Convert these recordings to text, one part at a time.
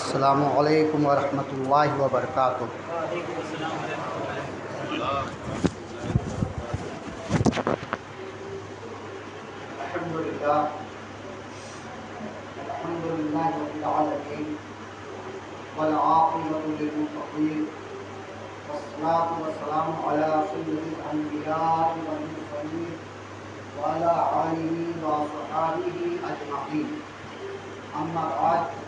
السلام علیکم ورحمۃ اللہ وبرکاتہ۔ الحمد للہ رب العالمین والعاقبۃ للمتقین والصلاة والسلام علی سید الانبیاء والمرسلین وعلی آلہ وصحبہ اجمعین، اما بعد،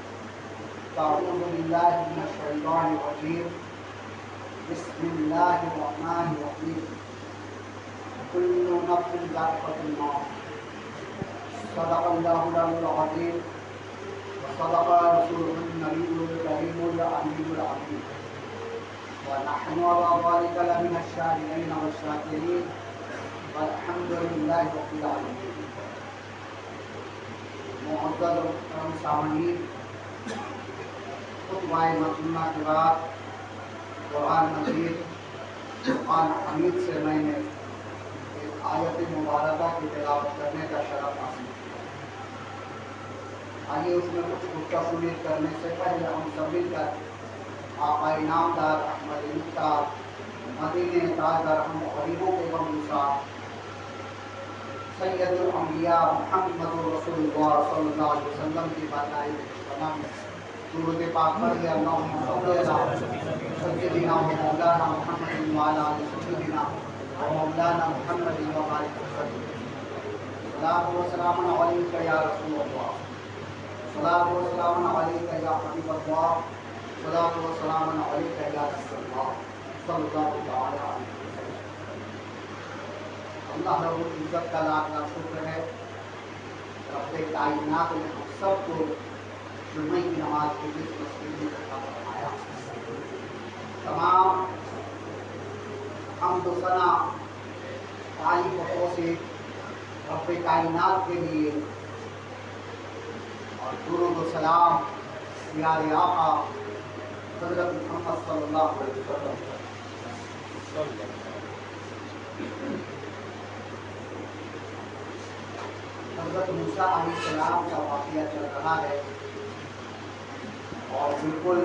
اعوذ باللہ من الشیطان الرجیم، بسم اللہ الرحمن الرحیم، کل نفس ذائقۃ الموت، صدق اللہ العلی العظیم وصدق رسولہ النبی الکریم الامین العظیم، ونحن علی ذلک لمن الشاہدین والشاکرین والحمد للہ رب العالمین۔ معزز و محترم سامعین، خطبہ مصنوعہ کے بعد قرآن مجید قرآن حمید سے میں نے ایک آیت مبارکہ کی تلاوت کرنے کا شرف حاصل کیا۔ آئیے اس میں کچھ گفتگو شنید کرنے سے پہلے ہم سب مل کر آقا انعامدار احمد مختار مدینہ تاجدار ہم غریبوں کے غم گسار سید الانبیاء محمد رسول اللہ صلی اللہ علیہ وسلم کی باتائیں تمام درود پاک پڑھ اللہم صلی علی سیدنا و مولانا محمد وعلی آل سیدنا و مولانا محمد وبارک وسلم۔ صلاۃ و سلام علیک یا رسول اللہ، صلاۃ و سلام علیک یا حبیب اللہ، صلاۃ و سلام علیک یا رسول اللہ صلی اللہ تعالی علیہ وسلم۔ اللہ رب العزت کا لاکھ لاکھ شکر ہے، رب کائنات نے ہم سب کو جمعہ کی نماز کے لیے مسجد میں اکٹھا فرمایا۔ تمام حمد و ثنا تعریف و توصیف رب کائنات کے لیے، اور درود و سلام پیارے آقا حضرت محمد صلی اللہ علیہ وسلم۔ حضرت موسیٰ علیہ السلام کا واقعہ چل رہا ہے، اور بالکل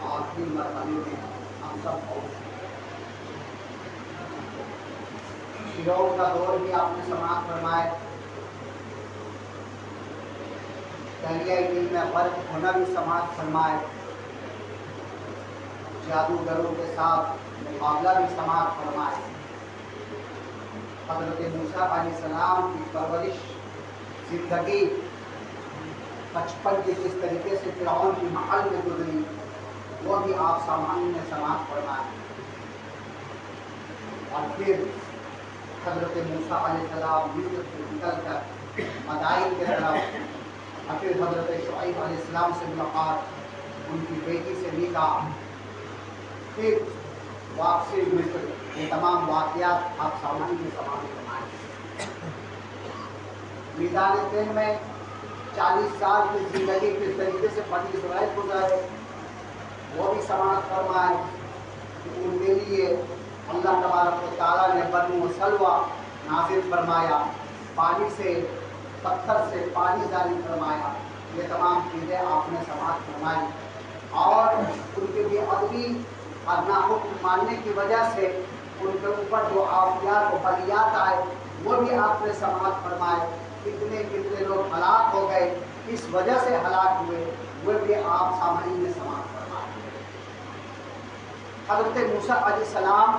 آخری مرحلے میں ہم سب پہنچ گئے۔ فرعون کا دور بھی آپ نے سماعت فرمائے، دریائے نیل میں غرق ہونا بھی سماعت فرمائے، جادوگروں کے ساتھ مقابلہ بھی سماعت فرمائے۔ حضرت موسیٰ علیہ السلام کی پرورش، زندگی بچپن کی جس طریقے سے فرعون کی محل میں گزری، وہ بھی آپ سامعین نے سماعت فرمائے۔ اور پھر حضرت موسیٰ علیہ السلام مصر سے نکل کر مدائن کی طرف، اور پھر حضرت شعیب علیہ السلام سے ملاقات، ان کی بیٹی سے نکاح، پھر واپسی مصر، یہ تمام واقعات آپ سامعین نے سماعت فرمائے۔ میدان جنگ میں 40 سال کی زندگی کس طریقے سے بنی اسرائیل گزارے، وہ بھی سماعت فرمائے کہ ان کے لیے اللہ تبارک و تعالیٰ نے بنو سلوہ نازل فرمایا، پانی سے، پتھر سے پانی جاری فرمایا۔ یہ تمام چیزیں آپ نے سماعت فرمائی، اور ان کے بھی ادبی اور ناحکم ماننے کی وجہ سے ان کے اوپر جو آفیات و بلیات آئے، وہ بھی آپ نے سماعت فرمائے۔ کتنے کتنے لوگ ہلاک ہو گئے، اس وجہ سے ہلاک ہوئے، وہ بھی آپ سامعین نے سماعت فرمائے۔ حضرت موسیٰ علیہ السلام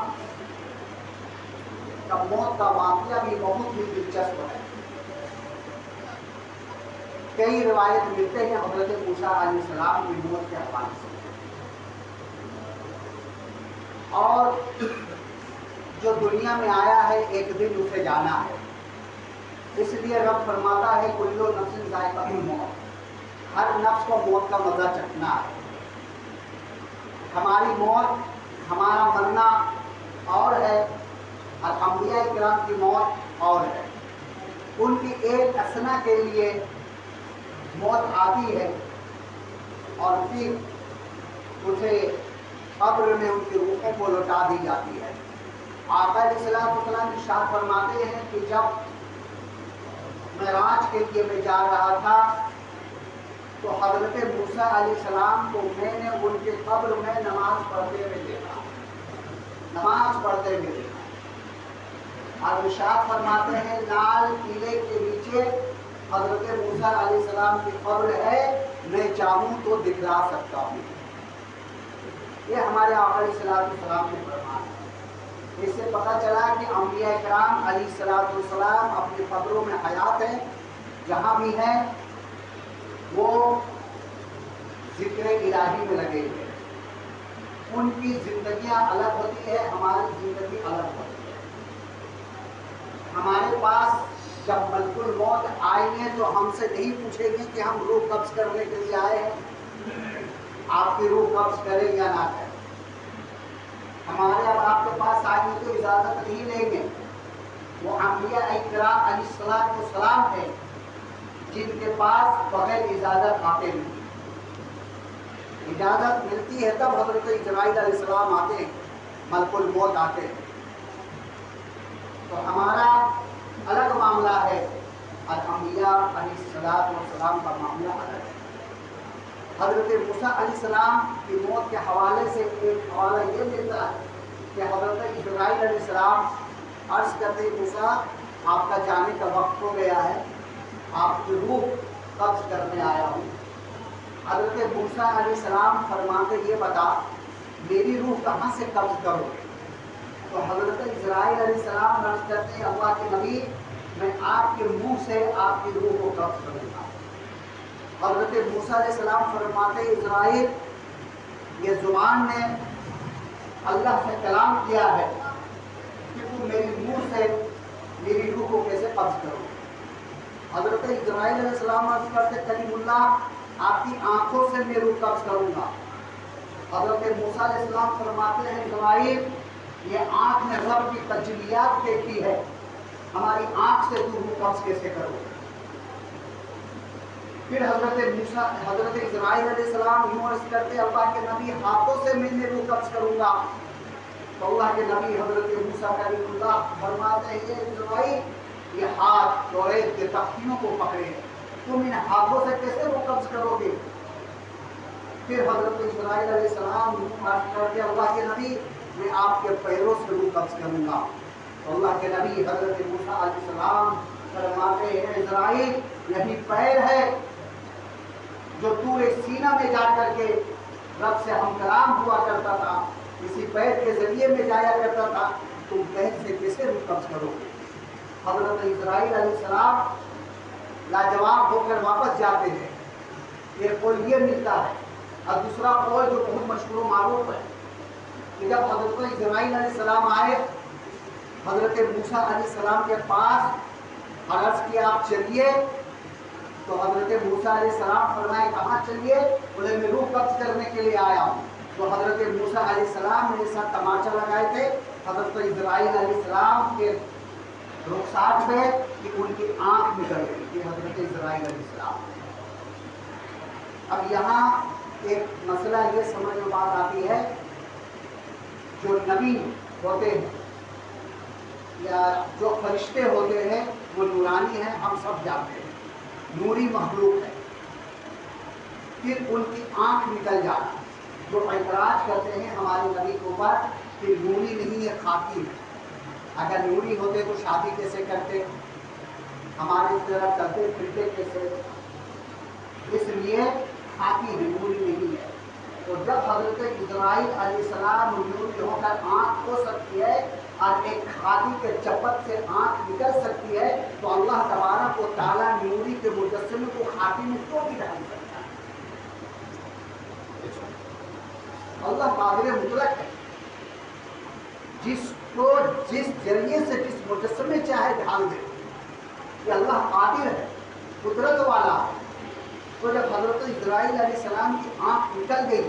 کا موت کا واقعہ بھی بہت ہی دلچسپ ہے۔ کئی روایت ملتے ہیں حضرت موسیٰ علیہ السلام کی موت کے حوالے سے، اور جو دنیا میں آیا ہے ایک دن اسے جانا ہے، اس لیے رب فرماتا ہے کل نفس ذائقۃ الموت، ہر نفس کو موت کا مزہ چکھنا ہے۔ ہماری موت، ہمارا مرنا اور ہے، اور انبیاء کرام کی موت اور ہے۔ ان کی ایک اسنا کے لیے موت آتی ہے، اور پھر اسے قبر میں ان کی روحوں کو لوٹا دی جاتی ہے۔ آقا علیہ السلام ارشاد فرماتے ہیں کہ جب معراج کے لیے میں جا رہا تھا تو حضرت موسیٰ علیہ السلام کو میں نے ان کے قبر میں نماز پڑھتے ہوئے دیکھا، نماز پڑھتے ہوئے دیکھا۔ اور ارشاد فرماتے ہیں لال قلعے کے نیچے حضرت موسیٰ علیہ السلام کی قبر ہے، میں چاہوں تو دکھلا سکتا ہوں۔ یہ ہمارے آقا علیہ السلام کے فرمان ہے۔ اس سے پتہ چلا کہ انبیاء کرام علیہ السلام اپنی قبروں میں حیات ہیں، جہاں بھی ہیں وہ ذکر الہی میں لگے ہوئے، ان کی زندگیاں الگ ہوتی ہے، ہماری زندگی الگ ہوتی ہے۔ ہمارے پاس جب ملک الموت آئیں گے تو ہم سے نہیں پوچھیں گے کہ ہم روح قبض کرنے کے لیے آئے ہیں، آپ کی روح قبض کریں یا نہ کریں۔ ہمارے اب آپ کے پاس آئیں گے تو اجازت نہیں لیں گے۔ وہ انبیاء کرام علیہ السلام ہیں جن کے پاس بغیر اجازت آتے نہیں، اجازت ملتی ہے تب حضرت اسرائیل علیہ السلام آتے ہیں، ملک الموت آتے ہیں۔ تو ہمارا الگ معاملہ ہے اور انبیاء علیہ السلام کا معاملہ الگ ہے۔ حضرت موسیٰ علیہ السلام کی موت کے حوالے سے ایک حوالہ یہ ملتا ہے کہ حضرت اسرائیل علیہ السلام عرض کرتے موسیٰ آپ کا جانے کا وقت ہو گیا ہے، آپ کی روح قبض کرنے آیا ہوں۔ حضرت موسیٰ علیہ السلام فرماتے یہ بتا میری روح کہاں سے قبض کرو گے؟ تو حضرت اسرائیل علیہ السلام عرض کرتے ہیں اللہ کے نبی میں آپ کے منہ سے آپ کی روح کو قبض کروں گا۔ حضرت موسیٰ علیہ السلام فرماتے اسرائیل یہ زبان نے اللہ سے کلام کیا ہے کہ تم میری منہ سے میری روح کو کیسے قبض کرو؟ حضرت اسرائیل علیہ السلام عرض کرتے کلیم اللہ آپ کی آنکھوں سے میں روح قبض کروں گا۔ حضرت موسیٰ علیہ السلام فرماتے ہیں اسرائیل یہ آنکھ نے رب کی تجلیات دیکھی ہے، ہماری آنکھ سے تو روح قبض کیسے کرو؟ پھر حضرت اسرائیل علیہ السلام یوں عرض کرتے اللہ کے نبی ہاتھوں سے میں روح قبض کروں گا۔ تو اللہ کے نبی حضرت موسیٰ کلیم اللہ فرماتے ہیں اسرائیل یہ ہاتھ توریت کے تختیوں کو پکڑے ہیں، تم ان ہاتھوں سے کیسے روح قبض کرو گے؟ پھر حضرت اسرائیل علیہ السلام عرض کرتے اللہ کے نبی میں آپ کے پیروں سے روح قبض کروں گا۔ تو اللہ کے نبی حضرت موسیٰ علیہ السلام فرماتے ہیں اسرائیل یہی پیر ہے جو طور سینہ میں جا کر کے رب سے ہم کلام ہوا کرتا تھا، اسی پیر کے ذریعے میں جایا کرتا تھا، تم پیر سے کیسے روح قبض کرو گے؟ حضرت اسرائیل علیہ السلام لاجواب ہو کر واپس جاتے ہیں۔ ایک قول یہ ملتا ہے اور دوسرا قول جو بہت مشہور و معروف ہے کہ جب حضرت اسرائیل علیہ السلام آئے حضرت موسیٰ علیہ السلام کے پاس اور عرض کیا آپ چلیے، تو حضرت موسیٰ علیہ السلام فرمائے کہاں چلیے؟ بولے میں روح قبض کرنے کے لیے آیا ہوں۔ تو حضرت موسیٰ علیہ السلام میرے ساتھ تماچا لگائے تھے حضرت اسرائیل علیہ السلام کے رخسار پہ کہ ان کی آنکھ نکل گئی کہ حضرت اسرائیل علیہ السلام۔ اب یہاں ایک مسئلہ یہ سمجھ میں بات آتی ہے جو نبی ہوتے ہیں یا جو فرشتے ہوتے ہیں وہ نورانی ہیں، ہم سب جانتے ہیں، نوری مخلوق ہے۔ پھر ان کی آنکھ نکل جانا، جو اعتراض کرتے ہیں ہمارے نبی کے اوپر کہ نوری نہیں ہے خاکی ہے، اگر نوری ہوتے تو شادی کیسے کرتے، ہمارے طرح چلتے پھرتے کیسے؟ اس لیے خاکی ہے، نوری نہیں ہے۔ تو جب حضرت اسرائیل علیہ السلام نوری ہو کر آنکھ کھو سکتی ہے اور ایک کھادی کے چپت سے آنکھ نکل سکتی ہے تو اللہ تبارک و تعالیٰ نوری کے مجسمے کو خاکی میں کیوں نہیں ڈال سکتا؟ اللہ قادر مطلق ہے، جس کو جس ذریعے سے جس مجسمے چاہے ڈھال دے، یہ اللہ قادر ہے، قدرت والا ہے۔ تو جب حضرت اسرائیل علیہ السلام کی آنکھ نکل گئی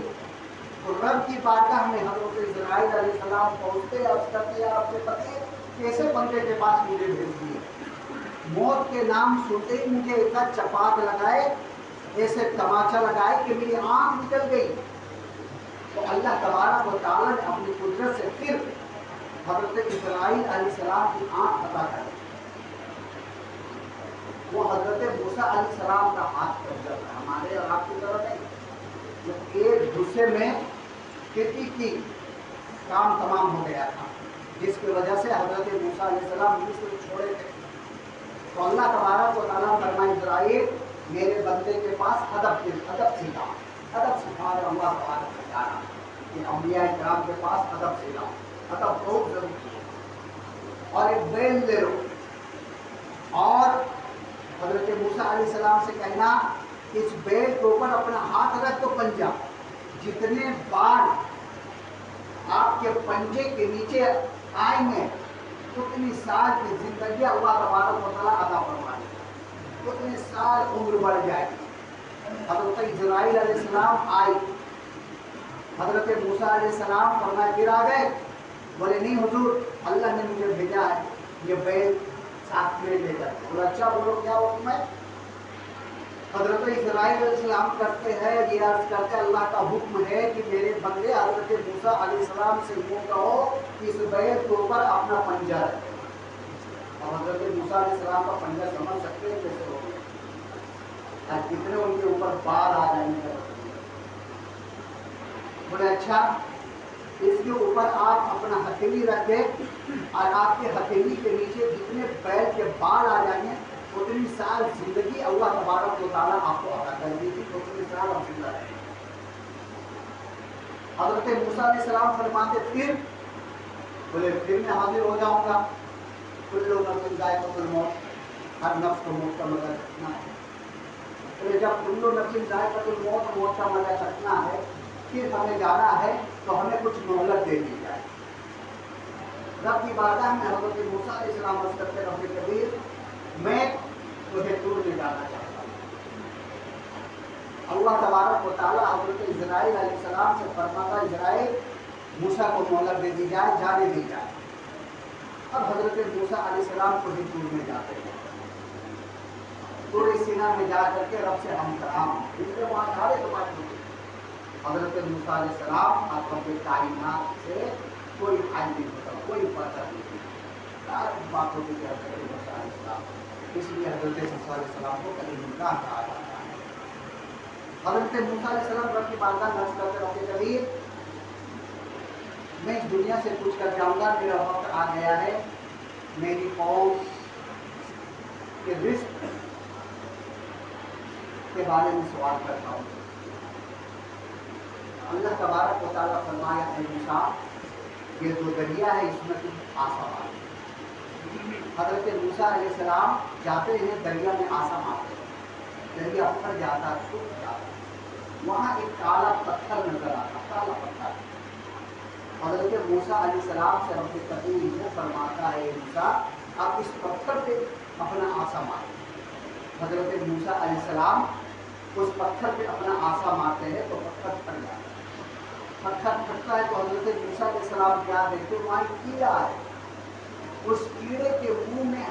تو رب کی بارگاہ میں حضرت اسرائیل علیہ السلام پہنچتے عرض کرتے آپ کے پتے کیسے بندے کے پاس مجھے بھیج دیے؟ موت کے نام سنتے ہی مجھے اتنا چپاک لگائے، ایسے تماچا لگائے کہ میری آنکھ نکل گئی۔ تو اللہ تبارک و تعالیٰ نے اپنی قدرت سے پھر حضرت اسرائیل علیہ السلام کی آنکھ عطا کر دی۔ وہ حضرت موسیٰ علیہ السلام کا ہاتھ کمزور ہے، ہمارے اور آپ کی طرح نہیں، جو ایک دوسرے میں کھیتی کی کام تمام ہو گیا تھا، جس کی وجہ سے حضرت موسیٰ علیہ السلام مصر چھوڑے تھے۔ تو اللہ تبارک و تعالیٰ فرمائے اسرائیل میرے بندے کے پاس ادب سیکھا، ادب سکھا رہے اللہ تبارک و تعالیٰ کہ انبیاء کرام کے پاس ادب سیکھا، ادب بہت ضروری ہے۔ اور ایک بیل لے لو اور حضرت موسیٰ علیہ السلام سے کہنا اس بیل کے اوپر اپنا ہاتھ رکھ تو پنجہ، جتنے بال آپ کے پنجے کے نیچے آئیں گے اتنی سال کی زندگی اللہ تبارک و تعالیٰ عطا فرما دے گا، اتنے سال عمر بڑھ جائے گی۔ حضرت اسرائیل علیہ السلام آئی، حضرت موسیٰ علیہ السلام فرمائے پھر آ گئے، بولے نہیں حضور اللہ نے مجھے بھیجا ہے یہ بیل ساتھ میں لے کر۔ بولے اچھا بولو کیا حکم ہے؟ حضرت اسرائیل علیہ السلام کرتے ہیں یہ عرض کرتے اللہ کا حکم ہے کہ میرے بندے حضرت موسیٰ علیہ السلام سے یوں کہو کہ اس بیل کے اوپر اپنا پنجہ رکھے۔ اور حضرت موسیٰ علیہ السلام کا پنجہ سمجھ سکتے ہیں کیسے ہوگا، کتنے ان کے اوپر بال آ جائیں گے۔ بولے اچھا اس کے اوپر آپ اپنا ہتھیلی رکھیں اور آپ کے ہتھیلی کے نیچے جتنے بیل کے بال آ جائیں گے اتنی سال زندگی اللہ تبارک و تعالیٰ آپ کو عطا کر دی تھی، اتنی سال آپ زندہ رہیں گے۔ حضرت موسیٰ علیہ السلام فرماتے پھر؟ بولے پھر میں حاضر ہو جاؤں گا، کل نفس ذائقۃ الموت، ہر نفس کو موت کا مزہ چکھنا ہے۔ بولے جب کل نفس ذائقۃ الموت، موت کا مزہ چکھنا ہے پھر ہمیں جانا ہے تو ہمیں کچھ مہلت دے دی جائے۔ رب کی بارگاہ میں حضرت موسیٰ علیہ السلام عرض کرتے رب کبیر میں تجھے طور میں جانا چاہتا ہوں۔ اللہ تبارک و تعالیٰ حضرت اسرائیل علیہ السلام سے فرماتا اسرائیل موسیٰ کو مہلت دے دی جائے، جانے دی جائے۔ اب حضرت موسیٰ علیہ السلام کو ہی طور میں جاتے ہیں، طور سینا میں جا کر کے رب سے ہم کلام دوسرے وہاں سارے تو بات ہوتی۔ حضرت موسیٰ علیہ السلام اور رب کائنات سے کوئی حال نہیں ہوتا، کوئی پتہ نہیں ہوتا، بات ہوتی ہے حضرت موسیٰ علیہ السلام، اس لیے حضرت موسیٰ علیہ السلام کو کلیم اللہ کہا جاتا ہے۔ حضرت موسیٰ علیہ السلام رب کی بارگاہ میں عرض کرتے رب کبیر میں اس دنیا سے کچھ کر جاؤں گا، میرا وقت آ گیا ہے، میری قوم کے رزق کے بارے میں سوال کرتا ہوں۔ اللہ تبارک و تعالیٰ فرمایا ہے موسیٰ یہ جو دریا ہے اس میں تم آسا مار۔ حضرت موسیٰ علیہ السلام جاتے ہیں دریا میں آسا مارتے ہیں، دریا پھٹ جاتا سوکھ جاتا، وہاں ایک کالا پتھر نظر آتا، کالا پتھر۔ حضرت موسیٰ علیہ السلام سے رب کریم وہ فرماتا ہے موسیٰ آپ اس پتھر پہ اپنا آسا ماریں۔ حضرت موسیٰ علیہ السلام اس پتھر پہ اپنا آسا مارتے ہیں تو پتھر پھٹ جاتا ہے۔ پتھر پھٹتا ہے تو حضرت موسیٰ علیہ السلام کیا دیکھتے وہاں ایک کیڑا ہے، اس کیڑے کے منہ میں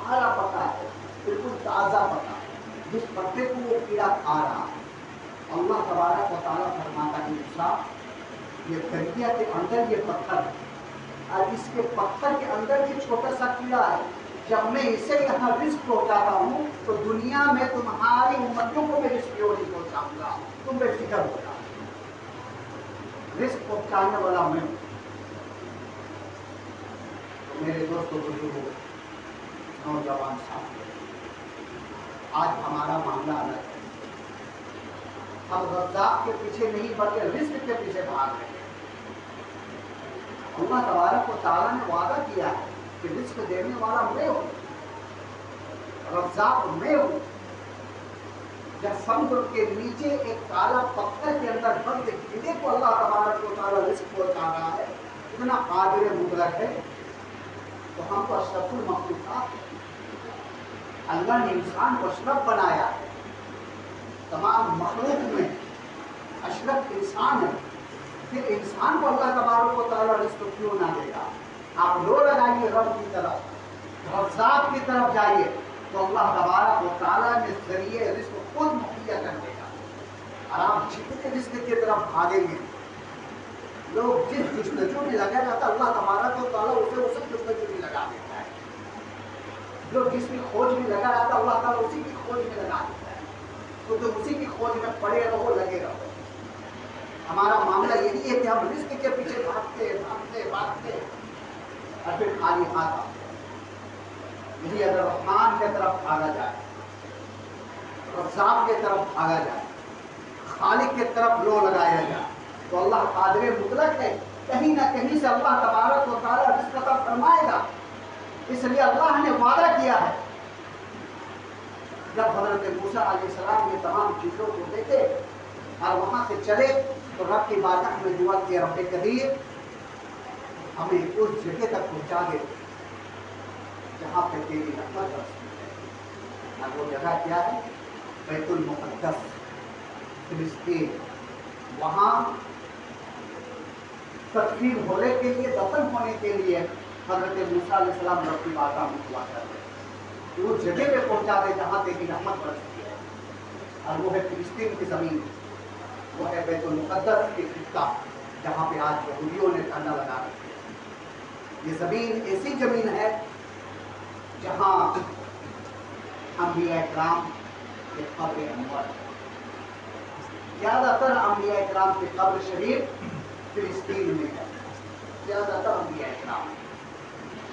ہرا پتا ہے، بالکل تازہ پتا، جس پتے کو وہ کیڑا کھا رہا ہے۔ اللہ تبارک و تعالیٰ فرماتا ہے موسیٰ یہ دریا کے اندر یہ پتھر ہے اور اس کے پتھر کے اندر یہ چھوٹا سا کیڑا ہے، جب میں اسے یہاں رزق پہنچاتا ہوں تو دنیا میں تمہاری امتوں کو میں رزق کیوں نہیں پہنچاؤں گا، تم بے فکر ہو جاؤ، رزق پہنچانے والا میں ہوں۔ تو میرے دوستوں بزرگوں نوجوان ساتھیوں آج ہمارا معاملہ الگ ہے، ہم رزاق کے پیچھے نہیں بلکہ رزق کے پیچھے بھاگ رہے ہیں۔ اللہ تبارک و تعالیٰ نے وعدہ کیا ہے کہ رزق دینے والا میں ہوں، رزاق میں ہوں۔ جب سمندر کے نیچے ایک کالا پتھر کے اندر بند کیڑے کو اللہ تبارک و تعالیٰ رزق پہنچا رہا ہے، اتنا قادر مطلق ہے، تو ہم کو اشرف المخلوقات، اللہ نے انسان کو اشرف بنایا ہے، تمام مخلوق میں اشرف انسان ہے، پھر انسان کو اللہ تبارک و تعالیٰ رزق کیوں نہ دے گا؟ آپ لو لگائیے رب کی طرف، رزاق کی طرف جائیے تو اللہ تبارک و تعالیٰ نے ذریعے رزق خود مہیا کر دے گا، اور آپ جتنے رزق کی طرف بھاگیں گے، لوگ جس جستجو میں لگا رہتا اللہ تبارک و تعالیٰ اسے اس جستجو میں لگا دیتا ہے۔ جو جس کی کھوج میں لگا رہتا ہے اللہ تعالیٰ اسی کی کھوج میں لگا دیتا ہے. تو تم اسی کی کھوج میں پڑے رہو، لگے رہو. ہمارا معاملہ یہی ہے کہ ہم رزق کے پیچھے بھاگتے بھاگتے بھاگتے اور پھر خالی ہاتھ آتے. یہی اگر رحمان کی طرف بھاگا جائے، رزاق کی طرف بھاگا جائے، خالق کی طرف لو لگایا جائے تو اللہ قادر مطلق ہے. کہیں نہ کہیں سے اللہ تبارک و تعالیٰ رزق عطا فرمائے گا. اس لیے اللہ نے وعدہ کیا ہے. جب حضرت موسیٰ علیہ السلام یہ تمام چیزوں کو دیکھے اور وہاں سے چلے تو رب کی بارگاہ میں دعا کیا، رب کریم ہمیں اس جگہ تک پہنچا دے جہاں پہ تیری رحمت برستی ہے. اور وہ جگہ کیا ہے؟ بیت المقدس، فلسطین. وہاں تدفین ہونے کے لیے، دفن ہونے کے لیے حضرت موسیٰ علیہ السلام رب کی بارگاہ میں دعا کر رہے ہیں. اس جگہ پہ پہنچا دے جہاں تیری رحمت برستی ہے، اور وہ ہے فلسطین کی زمین، وہ ہے بیت المقدس کی خطہ جہاں پہ آج یہودیوں نے ٹھنڈا لگا رکھا ہے. یہ زمین ایسی زمین ہے جہاں انبیاء کرام کے قبر انور، زیادہ تر انبیاء کرام کے قبر شریف فلسطین میں ہے. زیادہ تر انبیاء کرام،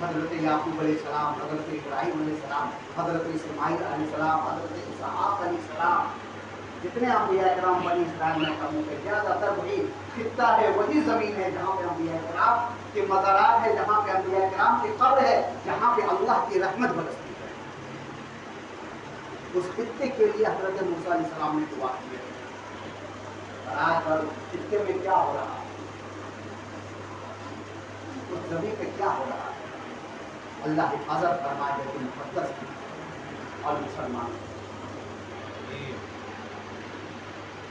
حضرت یعقوب علیہ السلام، حضرت ابراہیم علیہ السلام، حضرت اسماعیل علیہ السلام، حضرت اسحاق علیہ السلام، جتنے انبیاء کرام بنی اسرائیل میں قبول ہے، زیادہ تر وہی خطہ ہے، وہی زمین ہے جہاں پہ انبیاء کرام کے مزارات ہے، جہاں پہ انبیاء کرام کی قبر ہے، جہاں پہ اللہ کی رحمت برستی ہے. اس خطے کے لیے حضرت موسیٰ علیہ السلام نے دعا کی ہے. آج کل خطے میں کیا ہو رہا ہے، اس زمین پہ کیا ہو رہا ہے؟ اللہ حفاظت فرمائے بیت المقدس کی اور مسلمان.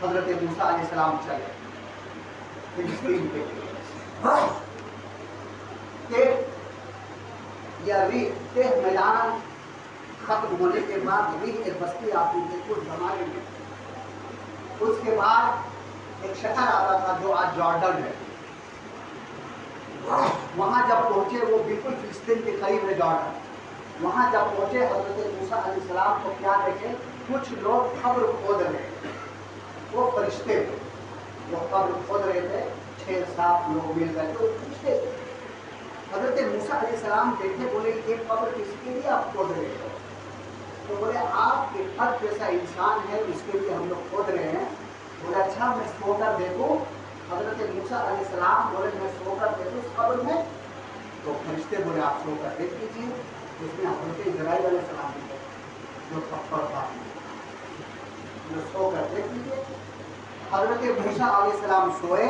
حضرت موسیٰ علیہ السلام چلے فلسطین کے لیے. میدان ختم ہونے کے بعد ایک بستی آتی تھی کچھ زمانے میں. اس کے بعد ایک شہر آتا تھا جو آج جارڈن ہے. وہاں جب پہنچے، وہ بالکل فلسطین کے قریب ہے جارڈن. وہاں جب پہنچے حضرت موسیٰ علیہ السلام کو کیا دیکھے؟ کچھ لوگ قبر کھود رہے تھے. وہ فرشتے تھے، وہ قبر کھود رہے تھے. 6-7 لوگ مل گئے تو فرشتے تھے. حضرت موسیٰ علیہ السلام دیکھے، بولے یہ قبر کس کے لیے آپ کھود رہے ہو؟ تو بولے آپ کے حد جیسا انسان ہے اس کے لیے ہم لوگ کھود رہے ہیں. بولے اچھا میں سو کر دیکھوں؟ حضرت موسیٰ علیہ السلام بولے میں سو کر دیکھوں اس قبر میں؟ تو فرشتے بولے آپ سو کر دیکھ لیجیے. اس میں حضرت اسرائیل علیہ السلام بھی جو تھپڑ تھا، جو سو کر دیکھ لیجیے. حضرت موسیٰ علیہ السلام سوئے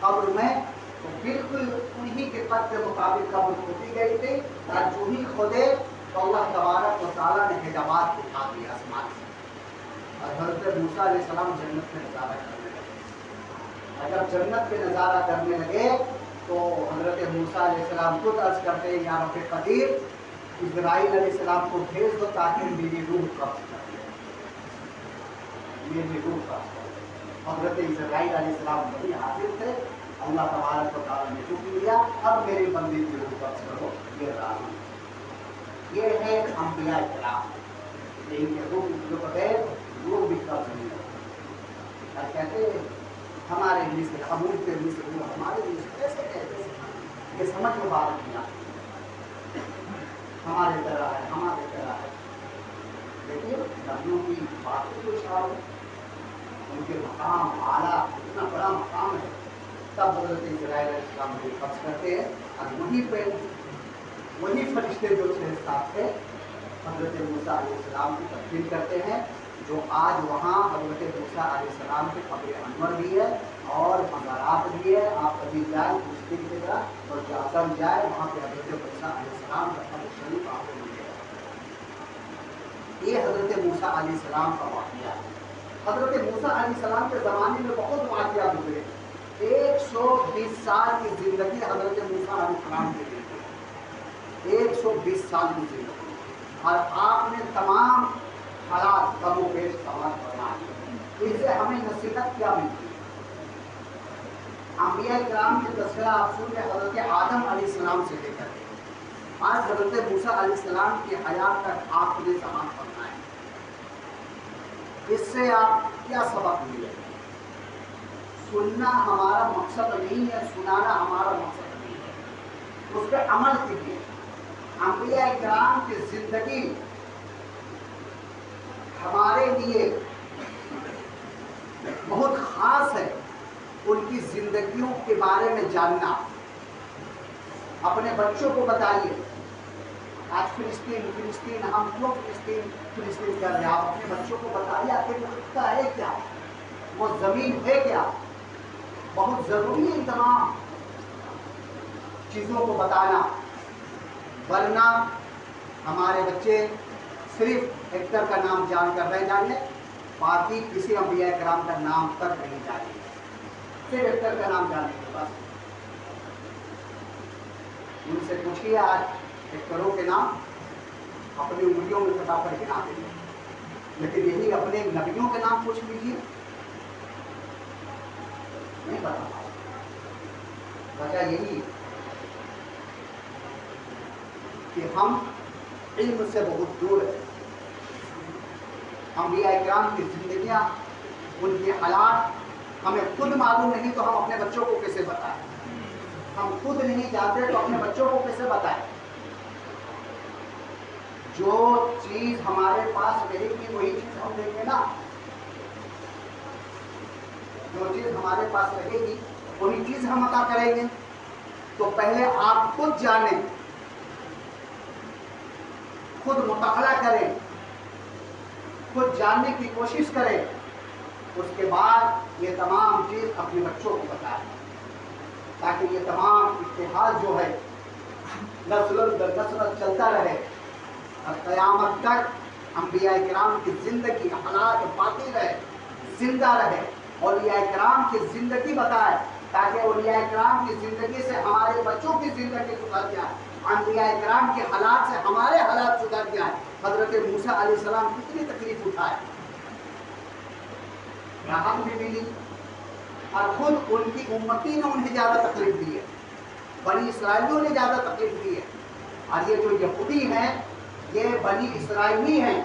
قبر میں تو بالکل انہی کے قد کے مطابق قبر کھودی گئی تھی. اور جو ہی کھودے تو اللہ تبارک و تعالیٰ نے حجابات اٹھا دیا آسمان سے، اور حضرت موسیٰ علیہ السلام جنت میں نظارہ کرنے لگے. اور جب جنت میں نظارہ کرنے لگے تو حضرت موسیٰ علیہ السلام خود عرض کرتے ہیں یا رب قدیر اسرائیل علیہ السلام کو بھیج دو تاکہ میری روح قبض کر لے، میری روح قبض کر لے. حضرت اسرائیل علیہ السلام وہی حاضر تھے. اللہ تبارک و تعالیٰ نے حکم دیا اب میری بندی کی روح قبض کرو. یہ راضی، یہ ہے انبیاء کرام. لیکن روح جو بغیر روح بھی قبض نہیں ہوتی. اور کہتے ہمارے مصر، ہم ان کے مصر، وہ ہمارے مصر، کیسے کہتے ہیں؟ یہ سمجھ میں بات نہیں آتی. ہمارے طرح ہے، ہمارے طرح ہے. لیکن نبیوں کی باتیں جو اشارہ ہے، ان کے مقام اعلیٰ، اتنا بڑا مقام ہے. تب حضرت اسرائیل علیہ السلام کو قبض کرتے ہیں اور وہی فرشتے جو 6-7 تھے حضرت موسیٰ علیہ السلام کی تدفین کرتے ہیں. جو آج وہاں حضرت موسیٰ علیہ السلام کے قبر انور بھی ہے اور مزارات بھی ہے. آپ کبھی جائیں فلسطین کی طرح اور جاسن جائے، وہاں پہ حضرت موسیٰ علیہ السلام کا قبر شریف آپ کو ملے گا. یہ حضرت موسیٰ علیہ السلام کا واقعہ ہے. حضرت موسیٰ علیہ السلام کے زمانے میں بہت واقعات گزرے. 120 سال کی زندگی حضرت موسیٰ علیہ السلام کی زندگی، 120 سال کی زندگی، اور آپ نے تمام حالات کم و بیش سمجھ فرمائے. اس سے ہمیں نصیحت کیا ملتی ہے؟ انبیاء کرام کے تذکرہ آپ سن کے حضرت آدم علیہ السلام سے لے کر آج حضرت موسیٰ علیہ السلام کی حیات کا آپ نے سماعت کرنا ہے، اس سے آپ کیا سبق ملے؟ سننا ہمارا مقصد نہیں ہے، سنانا ہمارا مقصد نہیں ہے، اس پہ عمل کیجیے۔ انبیاء کرام کی زندگی ہمارے لیے بہت خاص ہے، ان کی زندگیوں کے بارے میں جاننا۔ اپنے بچوں کو بتائیے، آج فلسطین ہم کیوں فلسطین کر رہے ہیں؟ آپ اپنے بچوں کو بتائیے آخر وہ خطہ ہے کیا، وہ زمین ہے کیا۔ بہت ضروری ہے ان تمام چیزوں کو بتانا، ورنہ ہمارے بچے صرف ایکٹر کا نام جان کر رہ جائیں گے، باقی کسی انبیاء کرام کا نام تک نہیں جانیں گے، صرف ایکٹر کا نام جانیں گے بس۔ ان سے پوچھیے آج ایکٹروں کے نام اپنی انگلیوں میں فٹافٹ گنا دیں گے، لیکن یہی اپنے نبیوں کے نام پوچھ لیجیے، نہیں بتا پائے۔ وجہ یہی کہ ہم علم سے بہت دور ہیں۔ انبیاء کرام کی زندگیاں، ان کے حالات ہمیں خود معلوم نہیں تو ہم اپنے بچوں کو کیسے بتائیں؟ ہم خود نہیں جانتے تو اپنے بچوں کو کیسے بتائیں؟ جو چیز ہمارے پاس رہے گی وہی چیز ہم دیں گے نا، جو چیز ہمارے پاس رہے گی وہی چیز ہم عطا کریں گے۔ تو پہلے آپ خود جانیں، خود مطالعہ کریں، خود جاننے کی کوشش کریں، اس کے بعد یہ تمام چیز اپنے بچوں کو بتائیں، تاکہ یہ تمام اتحاد جو ہے نسل در نسل چلتا رہے اور قیامت تک انبیاء کرام کی زندگی حالات باقی رہے، زندہ رہے۔ اولیاء کرام کی زندگی بتائے تاکہ اولیاء کرام کی زندگی سے ہمارے بچوں کی زندگی سدھر جائے، انبیاء کرام کے حالات سے ہمارے حالات سدھر جائے۔ حضرت موسیٰ علیہ السلام کتنی تکلیف اٹھائے، راحت بھی ملی، اور خود ان کی امتی نے انہیں زیادہ تکلیف دی ہے، بنی اسرائیلیوں نے زیادہ تکلیف دی ہے۔ اور یہ جو یہودی ہیں یہ بنی اسرائیلی ہیں،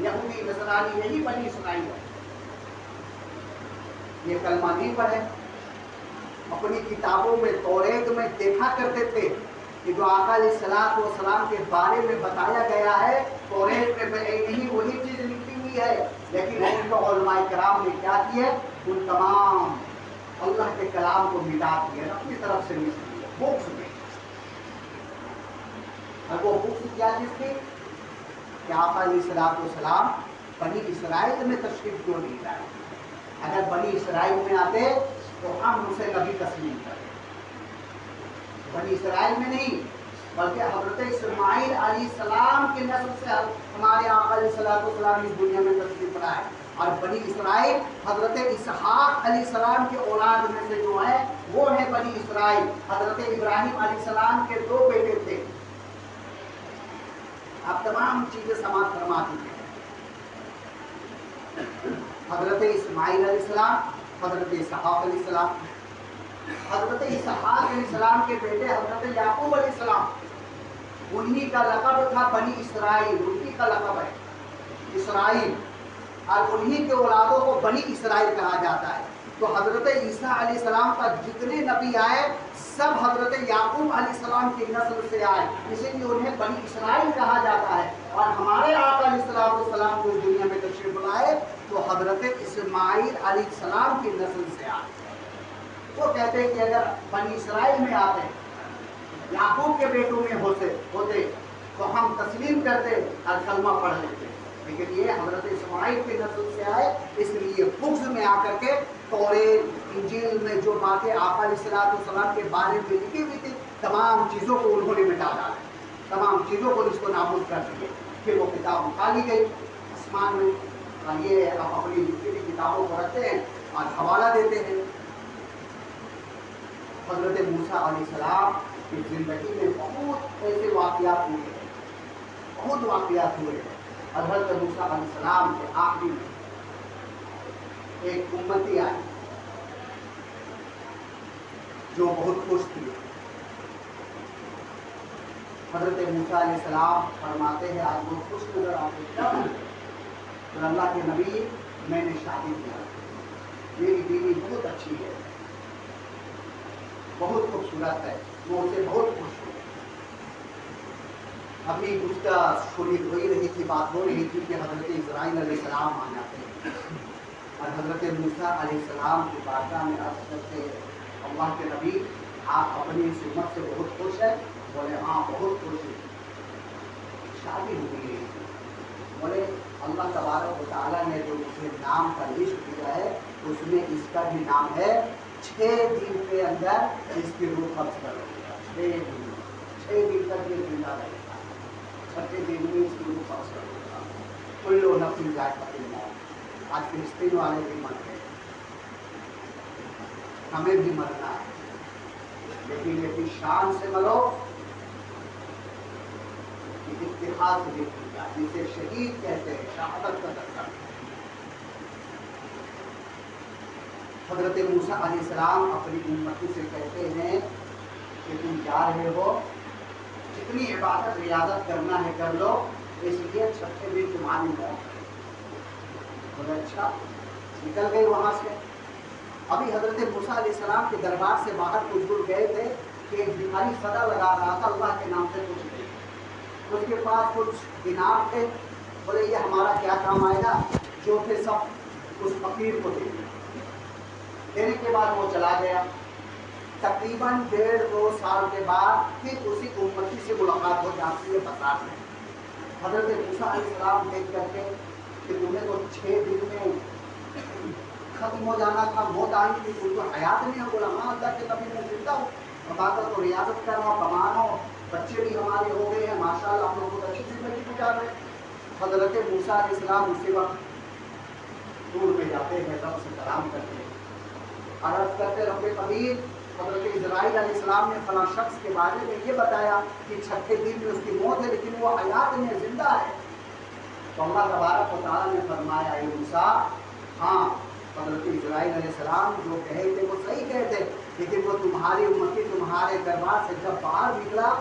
یہودی نصرانی نہیں بنی اسرائیل ہے۔ یہ کلمہ نہیں پڑھے، اپنی کتابوں میں توریت میں دیکھا کرتے تھے کہ جو آقا علیہ السلام کے بارے میں بتایا گیا ہے توریت میں نہیں وہی چیز لکھی ہوئی ہے، لیکن ان کو علماء کرام نے کیا کیا؟ ان تمام اللہ کے کلام کو مٹا دیا، اپنی طرف سے مٹ دیا بکس میں۔ اور وہ بکس کیا چیز تھی کہ آقا علیہ السلام بنی اسرائیل میں تشریف کیوں نہیں لائے؟ اگر بنی اسرائیل میں آتے تو ہم اسے نبی تسلیم کرتے، بنی اسرائیل میں نہیں بلکہ حضرت اسماعیل علیہ السلام کی نسل سے ہمارے آقا علیہ السلام اس دنیا میں تشریف لائے۔ اور بنی اسرائیل حضرت اسحاق علیہ السلام کے اولاد میں سے جو ہے وہ ہے بنی اسرائیل۔ حضرت ابراہیم علیہ السلام کے 2 بیٹے تھے۔ آپ تمام چیزیں سماعت فرما دیجیے، حضرت اسماعیل علیہ السلام، حضرت اسحاق علیہ السلام۔ حضرت اسحاق علیہ السلام کے بیٹے حضرت یعقوب علیہ السلام، انہی کا لقب تھا بنی اسرائیل، انہی کا لقب ہے اسرائیل، اور انہی کے اولادوں کو بنی اسرائیل کہا جاتا ہے۔ تو حضرت عیسیٰ علیہ السلام کا جتنے نبی آئے سب حضرت یعقوب علیہ السلام کی نسل سے آئے، اسی لیے انہیں بنی اسرائیل کہا جاتا ہے۔ اور ہمارے آقا علیہ السلام کو اس دنیا میں تشریف لائے تو حضرت اسماعیل علیہ السلام کی نسل سے آئے۔ وہ کہتے ہیں کہ اگر بنی اسرائیل میں آتے، یعقوب کے بیٹوں میں ہوتے تو ہم تسلیم کرتے اور کلمہ پڑھ لیتے، لیکن یہ حضرت اسماعیل کی نسل سے آئے، اس لیے بکس میں آ کر کے توریت انجیل میں جو باتیں آقا علیہ السلام کے بارے میں لکھی ہوئی تھی تمام چیزوں کو انہوں نے مٹا ڈالا، تمام چیزوں کو اس کو نابود کر دیے۔ پھر وہ کتاب نکالی گئی آسمان میں، اور یہ آپ اپنی لکھی ہوئی کتابوں کو رکھتے ہیں اور حوالہ دیتے ہیں۔ حضرت موسیٰ علیہ السلام کی زندگی میں بہت ایسے واقعات ہوئے ہیں، بہت واقعات ہوئے ہیں۔ حضرت موسیٰ علیہ السلام کے آخری میں ایک امتی آئی جو بہت خوش تھی، حضرت موسیٰ علیہ السلام فرماتے ہیں آج وہ خوش نظر آتے ہیں کہ اللہ کے نبی میں نے شادی کیا، میری بیوی بہت اچھی ہے، بہت خوبصورت ہے، میں اسے بہت خوش ہوں۔ ابھی گفتگو ہو رہی تھی، بات ہو رہی تھی کہ حضرت اسرائیل علیہ السلام آ جاتے ہیں اور حضرت موسیٰ علیہ السلام کی بارگاہ میں عرض کرتے ہیں اللہ کے نبی آپ اپنی اس امت سے بہت خوش ہیں؟ بولے ہاں بہت خوش ہیں۔ شادی ہوئی ہے، بولے اللہ تبارک و تعالیٰ نے جو مجھے نام کا لسٹ دیا ہے اس میں اس کا بھی نام ہے 6 دن کے اندر اس کی روح قبض کر لے گا، 6 دن تک یہ زندہ رہے گا، 6 دن میں اس کی روح قبض کر لے گا۔ کل نفس ذائقۃ الموت، آج فلسطین والے بھی مر گئے، ہمیں بھی مرنا ہے، لیکن یہ بھی شان سے مرو کہ اتحاد سے دیکھی جائے، جسے شہید کہتے ہیں، شہادت کا درجہ۔ حضرت موسیٰ علیہ السلام اپنی امتی سے کہتے ہیں کہ تم جا رہے ہو، جتنی عبادت ریاضت کرنا ہے کر لو، اس لیے 6 دن تمہاری موت ہے۔ بولے اچھا، نکل گئے وہاں سے۔ ابھی حضرت موسیٰ علیہ السلام کے دربار سے باہر کچھ دور گئے تھے کہ ایک بھکاری صدا لگا رہا تھا اللہ کے نام سے کچھ دے، اس کے پاس کچھ دینار تھے، بولے یہ ہمارا کیا کام آئے گا، جو تھے سب اس فقیر کو دے دیا۔ دینے کے بعد وہ چلا گیا۔ تقریباً 1.5-2 سال کے بعد پھر اسی امتی سے ملاقات ہو جاتی ہے بازار میں۔ حضرت موسیٰ علیہ السلام دیکھ کر کے کہ تمہیں تو 6 دن میں ختم ہو جانا تھا، موت آئی تھی، تم تو حیات نہیں ہو۔ بولا ہاں اللہ کے نبی میں زندہ ہوں، عبادت و ریاضت کر رہا ہوں، کما رہا ہوں، بچے بھی ہمارے ہو گئے ہیں، ماشاء اللہ ہم لوگ بہت اچھی زندگی گزار رہے ہیں۔ حضرت موسیٰ علیہ السلام اسی وقت دور میں جاتے ہیں، رب سے کلام کرتے ہیں، عرض کرتے رب قدیر حضرت اسرائیل علیہ السلام نے فلاں شخص کے بارے میں یہ بتایا کہ 6 دن میں اس کی موت ہے لیکن وہ حیات میں زندہ ہے۔ تو اللہ تبارک و تعالیٰ نے فرمایا اے موسیٰ ہاں حضرت اسرائیل علیہ السلام جو کہے تھے وہ صحیح کہتے، لیکن وہ تمہاری امتی تمہارے دربار سے جب باہر نکلا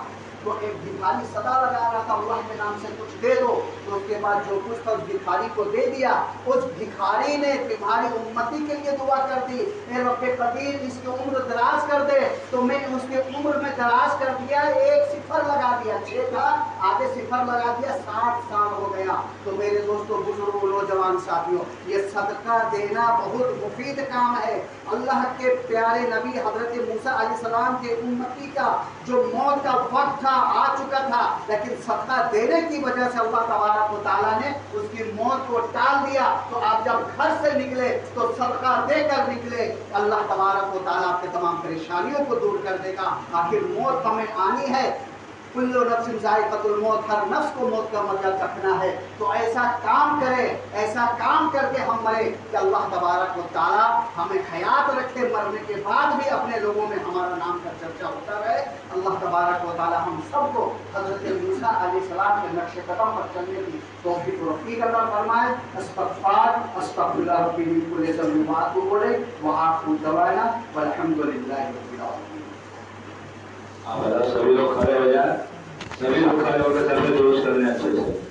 تو ایک بھکاری صدا لگا رہا تھا اللہ کے نام سے کچھ دے دو، تو اس کے بعد جو کچھ تھا اس بھکاری کو دے دیا۔ اس بھکاری نے تمہاری امتی کے لیے دعا کر دی اے رب قدیر اس کی عمر دراز کر دے، تو میں نے اس کی عمر میں دراز کر دیا، 1 صفر لگا دیا، 6 تھا آگے صفر لگا دیا، 60 سال ہو گیا۔ تو میرے دوستوں بزرگوں نوجوان ساتھیوں، یہ صدقہ دینا بہت مفید کام ہے۔ اللہ کے پیارے نبی حضرت موسیٰ علیہ السلام کے امتی کا جو موت کا وقت تھا آ چکا تھا، لیکن صدقہ دینے کی وجہ سے اللہ تبارک و تعالیٰ نے اس کی موت کو ٹال دیا۔ تو آپ جب گھر سے نکلے تو صدقہ دے کر نکلے، اللہ تبارک و تعالیٰ آپ کے تمام پریشانیوں کو دور کر دے گا۔ آخر موت ہمیں آنی ہے، کل نفس ذائقۃ الموت، ہر نفس کو موت کا مزہ چکھنا ہے۔ تو ایسا کام کرے، ایسا کام کر کے ہم مرے کہ اللہ تبارک و تعالیٰ ہمیں حیات رکھے، مرنے کے بعد بھی اپنے لوگوں میں ہمارا نام کا چرچا ہوتا رہے۔ اللہ تبارک و تعالیٰ ہم سب کو حضرت موسیٰ علیہ السلام کے نقش قدم پر چلنے کی توفیق و رفیق عطا فرمائے۔ استغفر اللہ ربی من کل ذنب واتوب الیہ وآخر دعوانا والحمد للہ رب العالمین۔ سبھی لوگ کھڑے ہو جائیں، سبھی لوگ کھڑے ہو کے سب درست کرنے اچھے سے۔